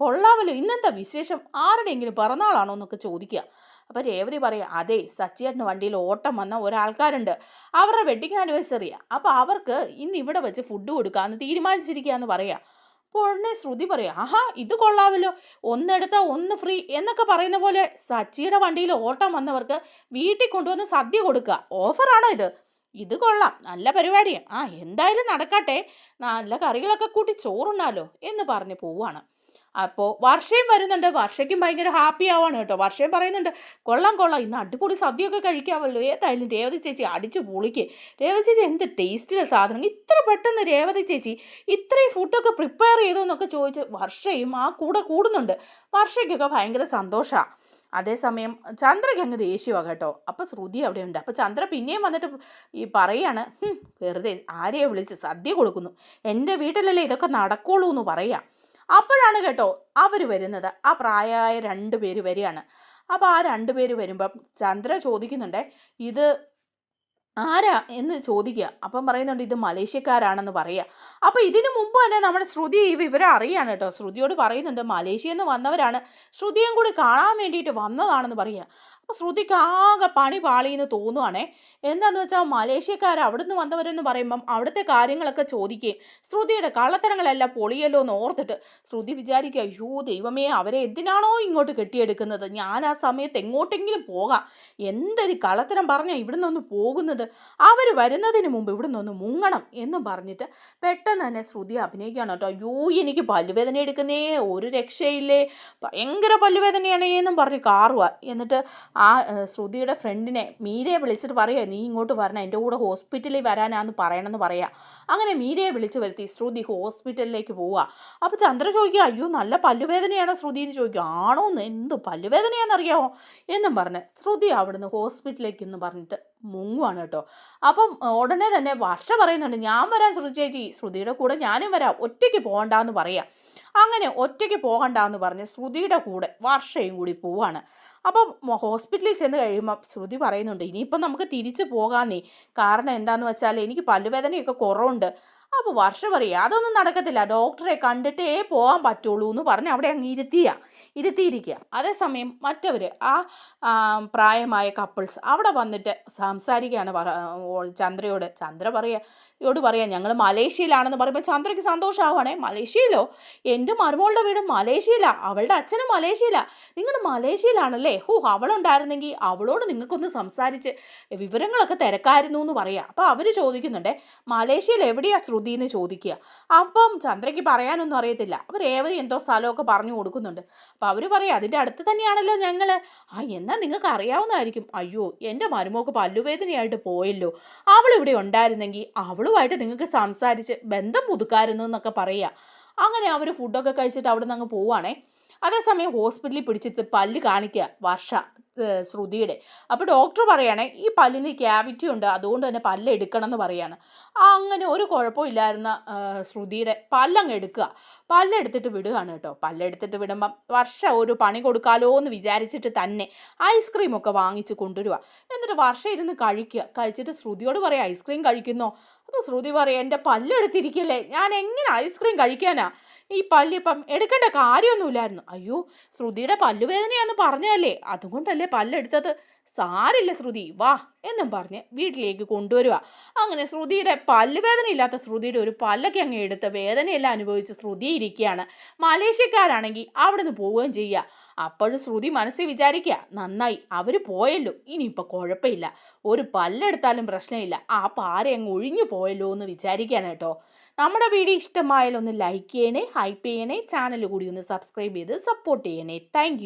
കൊള്ളാമല്ലോ, ഇന്നെന്താ വിശേഷം, ആരുടെയെങ്കിലും പിറന്നാളാണോ എന്നൊക്കെ ചോദിക്കുക. അപ്പോൾ രേവതി പറയാം, അതെ, സച്ചിയേട്ടന് വണ്ടിയിൽ ഓട്ടം വന്ന ഒരാൾക്കാരുണ്ട്, അവരുടെ വെഡിങ് ആനിവേഴ്സറിയാണ്, അപ്പോൾ അവർക്ക് ഇന്ന് ഇവിടെ വെച്ച് ഫുഡ് കൊടുക്കാമെന്ന് തീരുമാനിച്ചിരിക്കുക എന്ന് പറയാം. അപ്പോൾ ഉടനെ ശ്രുതി പറയാം, ഇത് കൊള്ളാമല്ലോ, ഒന്നെടുത്താൽ ഒന്ന് ഫ്രീ എന്നൊക്കെ പറയുന്ന പോലെ സച്ചിയുടെ വണ്ടിയിൽ ഓട്ടം വന്നവർക്ക് വീട്ടിൽ കൊണ്ടുവന്ന് സദ്യ കൊടുക്കുക, ഓഫറാണോ ഇത് കൊള്ളാം, നല്ല പരിപാടിയാണ്, എന്തായാലും നടക്കട്ടെ, നല്ല കറികളൊക്കെ കൂട്ടി ചോറുണ്ണാലോ എന്ന് പറഞ്ഞ് പോവാണ്. അപ്പോൾ വർഷയും വരുന്നുണ്ട്. വർഷയ്ക്കും ഭയങ്കര ഹാപ്പി ആവാണ് കേട്ടോ. വർഷയും പറയുന്നുണ്ട്, കൊള്ളാം ഇന്ന് അടിപൊളി സദ്യയൊക്കെ കഴിക്കാമല്ലോ, ഏതായാലും രേവതി ചേച്ചി അടിച്ച് പൊളിക്ക്. രേവതി ചേച്ചി എന്ത് ടേസ്റ്റിലെ സാധനം, ഇത്ര പെട്ടെന്ന് രേവതി ചേച്ചി ഇത്രയും ഫുഡൊക്കെ പ്രിപ്പയർ ചെയ്തു എന്നൊക്കെ ചോദിച്ച് വർഷയും ആ കൂടെ കൂടുന്നുണ്ട്. വർഷയ്ക്കൊക്കെ ഭയങ്കര സന്തോഷമാണ്. അതേസമയം ചന്ദ്രയ്ക്ക് അങ്ങ് ദേഷ്യമാണ് കേട്ടോ. അപ്പോൾ ശ്രുതി അവിടെ ഉണ്ട്. അപ്പോൾ ചന്ദ്ര പിന്നെയും വന്നിട്ട് ഈ പറയാണ്, വെറുതെ ആരെയെ വിളിച്ച് സദ്യ കൊടുക്കുന്നു, എൻ്റെ വീട്ടിലല്ലേ ഇതൊക്കെ നടക്കുള്ളൂ എന്ന് പറയാം. അപ്പോഴാണ് കേട്ടോ അവർ വരുന്നത്. ആ പ്രായമായ 2 പേര് വരികയാണ്. അപ്പോൾ ആ 2 പേര് വരുമ്പം ചന്ദ്ര ചോദിക്കുന്നുണ്ട്, ഇത് ആരാ എന്ന് ചോദിക്കുക. അപ്പം പറയുന്നുണ്ട്, ഇത് മലേഷ്യക്കാരാണെന്ന് പറയുക. അപ്പോൾ ഇതിനു മുമ്പ് തന്നെ നമ്മുടെ ശ്രുതി ഈ വിവരം അറിയാണ് കേട്ടോ. ശ്രുതിയോട് പറയുന്നുണ്ട്, മലേഷ്യയിൽ നിന്ന് വന്നവരാണ്, ശ്രുതിയും കൂടി കാണാൻ വേണ്ടിയിട്ട് വന്നതാണെന്ന് പറയുക. അപ്പോൾ ശ്രുതിക്ക് ആകെ പണി പാളിയെന്ന് തോന്നുവാണേ. എന്താണെന്ന് വെച്ചാൽ മലേഷ്യക്കാർ അവിടുന്ന് വന്നവരെന്ന് പറയുമ്പം അവിടുത്തെ കാര്യങ്ങളൊക്കെ ചോദിക്കുകയും ശ്രുതിയുടെ കള്ളത്തരങ്ങളെല്ലാം പൊളിയല്ലോ എന്ന് ഓർത്തിട്ട് ശ്രുതി വിചാരിക്കുക, അയ്യോ ദൈവമേ, അവരെ എന്തിനാണോ ഇങ്ങോട്ട് കെട്ടിയെടുക്കുന്നത്, ഞാൻ ആ സമയത്ത് എങ്ങോട്ടെങ്കിലും പോകാം, എന്തൊരു കള്ളത്തരം പറഞ്ഞാൽ ഇവിടുന്ന് ഒന്ന് പോകുന്നത്, അവർ വരുന്നതിന് മുമ്പ് ഇവിടുന്ന് ഒന്ന് മുങ്ങണം എന്നും പറഞ്ഞിട്ട് പെട്ടെന്ന് തന്നെ ശ്രുതി അഭിനയിക്കുകയാണ് കേട്ടോ. അയ്യോ എനിക്ക് പല്ലുവേദന എടുക്കുന്നേ, ഒരു രക്ഷയില്ലേ, ഭയങ്കര പല്ലുവേദനയാണേ എന്നും പറഞ്ഞ് കാറുക. എന്നിട്ട് ആ ശ്രുതിയുടെ ഫ്രണ്ടിനെ മീരയെ വിളിച്ചിട്ട് പറയുക, നീ ഇങ്ങോട്ട് വരണം, എൻ്റെ കൂടെ ഹോസ്പിറ്റലിൽ വരാനാന്ന് പറയണമെന്ന് പറയുക. അങ്ങനെ മീരയെ വിളിച്ച് വരുത്തി ശ്രുതി ഹോസ്പിറ്റലിലേക്ക് പോവുക. അപ്പോൾ ചന്ദ്ര ചോദിക്കുക, അയ്യോ നല്ല പല്ലുവേദനയാണോ ശ്രുതി എന്ന് ചോദിക്കുക. ആണോന്ന്, എന്ത് പല്ലുവേദനയാണെന്നറിയാമോ എന്നും പറഞ്ഞ് ശ്രുതി അവിടുന്ന് ഹോസ്പിറ്റലിലേക്ക് എന്ന് പറഞ്ഞിട്ട് മുങ്ങുവാണ് കേട്ടോ. അപ്പം ഉടനെ തന്നെ വർഷ പറയുന്നുണ്ട്, ഞാൻ വരാൻ ശ്രുതി ചേച്ചി, ശ്രുതിയുടെ കൂടെ ഞാനും വരാം, ഒറ്റയ്ക്ക് പോകണ്ടെന്ന് പറയാം. അങ്ങനെ ഒറ്റയ്ക്ക് പോകണ്ടെന്ന് പറഞ്ഞ് ശ്രുതിയുടെ കൂടെ വർഷയും കൂടി പോവാണ്. അപ്പം ഹോസ്പിറ്റലിൽ ചെന്ന് കഴിയുമ്പം ശ്രുതി പറയുന്നുണ്ട്, ഇനിയിപ്പം നമുക്ക് തിരിച്ച് പോകാമെന്നേ, കാരണം എന്താണെന്ന് വെച്ചാൽ എനിക്ക് പല്ലുവേദനയൊക്കെ കുറവുണ്ട്. അപ്പോൾ വർഷ പറയുക, അതൊന്നും നടക്കത്തില്ല, ഡോക്ടറെ കണ്ടിട്ടേ പോകാൻ പറ്റുള്ളൂ എന്ന് പറഞ്ഞ് അവിടെ അങ്ങ് ഇരുത്തിയിരിക്കുക. അതേസമയം മറ്റവർ പ്രായമായ കപ്പിൾസ് അവിടെ വന്നിട്ട് സംസാരിക്കുകയാണ് ചന്ദ്രയോട്. ചന്ദ്ര പറയാ ഞങ്ങൾ മലേഷ്യയിലാണെന്ന് പറയുമ്പോൾ ചന്ദ്രയ്ക്ക് സന്തോഷമാവുകയാണേ. മലേഷ്യയിലോ? എൻ്റെ മരുമോളുടെ വീട് മലേഷ്യയിലാണ്, അവളുടെ അച്ഛനും മലേഷ്യയിലാണ്, നിങ്ങൾ മലേഷ്യയിലാണല്ലേ? അവളുണ്ടായിരുന്നെങ്കിൽ അവളോട് നിങ്ങൾക്കൊന്ന് സംസാരിച്ച് വിവരങ്ങളൊക്കെ തിരക്കായിരുന്നു എന്ന് പറയാം. അപ്പോൾ അവർ ചോദിക്കുന്നുണ്ട്, മലേഷ്യയിൽ എവിടെയാ ശ്രുതി എന്ന് ചോദിക്കുക. അപ്പം ചന്ദ്രയ്ക്ക് പറയാനൊന്നും അറിയത്തില്ല. അപ്പോൾ രേവതി എന്തോ സ്ഥലമൊക്കെ പറഞ്ഞു കൊടുക്കുന്നുണ്ട്. അപ്പോൾ അവർ പറയാം, അതിൻ്റെ അടുത്ത് തന്നെയാണല്ലോ ഞങ്ങൾ. എന്നാൽ നിങ്ങൾക്ക് അറിയാവുന്നതായിരിക്കും. അയ്യോ, എൻ്റെ മരുമോൾക്ക് പല്ലുവേദനയായിട്ട് പോയല്ലോ, അവളിവിടെ ഉണ്ടായിരുന്നെങ്കിൽ അവളുമായിട്ട് നിങ്ങൾക്ക് സംസാരിച്ച് ബന്ധം പുതുക്കായിരുന്നു എന്നൊക്കെ പറയുക. അങ്ങനെ അവർ ഫുഡൊക്കെ കഴിച്ചിട്ട് അവിടെ നിന്ന് അങ്ങ് പോവുകയാണേ. അതേസമയം ഹോസ്പിറ്റലിൽ പിടിച്ചിട്ട് പല്ല് കാണിക്കുക വർഷ ശ്രുതിയുടെ. അപ്പോൾ ഡോക്ടർ പറയുകയാണെ, ഈ പല്ലിന് ക്യാവിറ്റി ഉണ്ട്, അതുകൊണ്ട് തന്നെ പല്ല് എടുക്കണം എന്ന് പറയുകയാണ്. അങ്ങനെ ഒരു കുഴപ്പമില്ലായിരുന്ന ശ്രുതിയുടെ പല്ലങ്ങ് എടുക്കുക. പല്ലെടുത്തിട്ട് വിടുകയാണ് കേട്ടോ. പല്ലെടുത്തിട്ട് വിടുമ്പം വർഷ ഒരു പണി കൊടുക്കാലോ എന്ന് വിചാരിച്ചിട്ട് തന്നെ ഐസ്ക്രീമൊക്കെ വാങ്ങിച്ച് കൊണ്ടുവരിക. എന്നിട്ട് വർഷ ഇരുന്ന് കഴിച്ചിട്ട് ശ്രുതിയോട് പറയാം, ഐസ്ക്രീം കഴിക്കുന്നോ? അപ്പോൾ ശ്രുതി പറയാം, എൻ്റെ പല്ലെടുത്തിരിക്കല്ലേ, ഞാൻ എങ്ങനെ ഐസ്ക്രീം കഴിക്കാനാ, ഈ പല്ലിപ്പം എടുക്കേണ്ട കാര്യമൊന്നുമില്ലായിരുന്നു. അയ്യോ, ശ്രുതിയുടെ പല്ലുവേദനയാന്ന് പറഞ്ഞതല്ലേ, അതുകൊണ്ടല്ലേ പല്ലെടുത്തത്, സാരില്ല ശ്രുതി, വാ എന്നും പറഞ്ഞ് വീട്ടിലേക്ക് കൊണ്ടുവരിക. അങ്ങനെ ശ്രുതിയുടെ പല്ലുവേദന ഇല്ലാത്ത ശ്രുതിയുടെ ഒരു പല്ലൊക്കെ അങ്ങ് എടുത്ത് വേദനയെല്ലാം അനുഭവിച്ച് ശ്രുതി ഇരിക്കുകയാണ്. മലേഷ്യക്കാരാണെങ്കിൽ അവിടെ നിന്ന് പോവുകയും ചെയ്യുക. അപ്പോഴും ശ്രുതി മനസ്സിൽ വിചാരിക്കുക, നന്നായി അവർ പോയല്ലോ, ഇനിയിപ്പോൾ കുഴപ്പമില്ല, ഒരു പല്ലെടുത്താലും പ്രശ്നമില്ല, ആ പാര അങ്ങ് ഒഴിഞ്ഞു പോയല്ലോ എന്ന് വിചാരിക്കുകയാണ് കേട്ടോ. നമ്മുടെ വീഡിയോ ഇഷ്ടമായാലൊന്ന് ലൈക്ക് ചെയ്യണേ, ഹൈപ്പ് ചെയ്യണേ, ചാനൽ കൂടി ഒന്ന് സബ്സ്ക്രൈബ് ചെയ്ത് സപ്പോർട്ട് ചെയ്യണേ. താങ്ക്